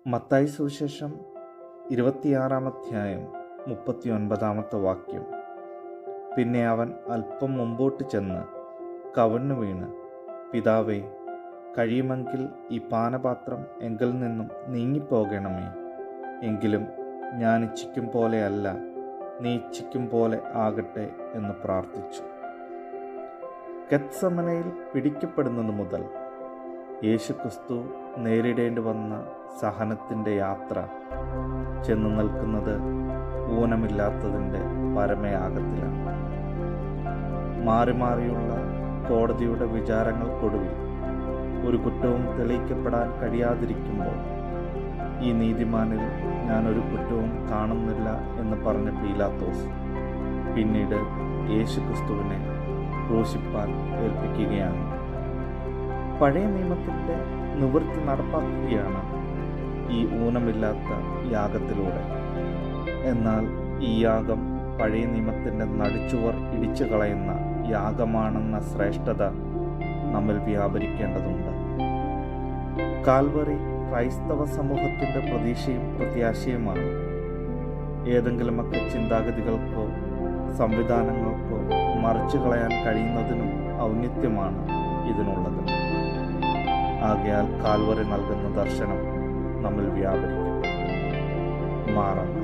മത്തായി സുവിശേഷം 26 അധ്യായം 39 വാക്യം. പിന്നെ അവൻ അല്പം മുമ്പോട്ട് ചെന്ന് കവിണ്ണു വീണ്, പിതാവേ, കഴിയുമെങ്കിൽ ഈ പാനപാത്രം എങ്കിൽ നിന്നും നീങ്ങിപ്പോകണമേ, എങ്കിലും ഞാൻ ഇച്ഛിക്കും പോലെയല്ല, നീ ഇച്ഛിക്കും പോലെ ആകട്ടെ എന്ന് പ്രാർത്ഥിച്ചു. ഗെത്സമനയിൽ പിടിക്കപ്പെടുന്നത് മുതൽ യേശുക്രിസ്തു നേരിടേണ്ടി വന്ന സഹനത്തിൻ്റെ യാത്ര ചെന്ന് നിൽക്കുന്നത് ഊനമില്ലാത്തതിൻ്റെ പരമയാഗത്തിലാണ്. മാറി മാറിയുള്ള കോടതിയുടെ വിചാരങ്ങൾക്കൊടുവിൽ ഒരു കുറ്റവും തെളിയിക്കപ്പെടാൻ കഴിയാതിരിക്കുമ്പോൾ ഈ നീതിമാനിൽ ഞാനൊരു കുറ്റവും കാണുന്നില്ല എന്ന് പറഞ്ഞ പീലാത്തോസ് പിന്നീട് യേശുക്രിസ്തുവിനെ ക്രൂശിപ്പാൻ ഏൽപ്പിക്കുകയാണ്. പഴയ നിയമത്തിൻ്റെ നിവൃത്തി നടപ്പാക്കുകയാണ് ഈ ഊനമില്ലാത്ത യാഗത്തിലൂടെ. എന്നാൽ ഈ യാഗം പഴയ നിയമത്തിൻ്റെ നടിച്ചുവർ ഇടിച്ചു കളയുന്ന യാഗമാണെന്ന ശ്രേഷ്ഠത നമ്മിൽ വ്യാപരിക്കേണ്ടതുണ്ട്. കാൽവറി ക്രൈസ്തവ സമൂഹത്തിൻ്റെ പ്രതീക്ഷയും പ്രത്യാശയുമാണ്. ഏതെങ്കിലുമൊക്കെ ചിന്താഗതികൾക്കോ സംവിധാനങ്ങൾക്കോ മറിച്ചു കളയാൻ കഴിയുന്നതിനും ഔന്നിത്യമാണ് ഇതിനുള്ളത്. ആകയാൽ കാൽവറി നൽകുന്ന ദർശനം നമ്മിൽ വ്യാപരിക്കും. മാറണം.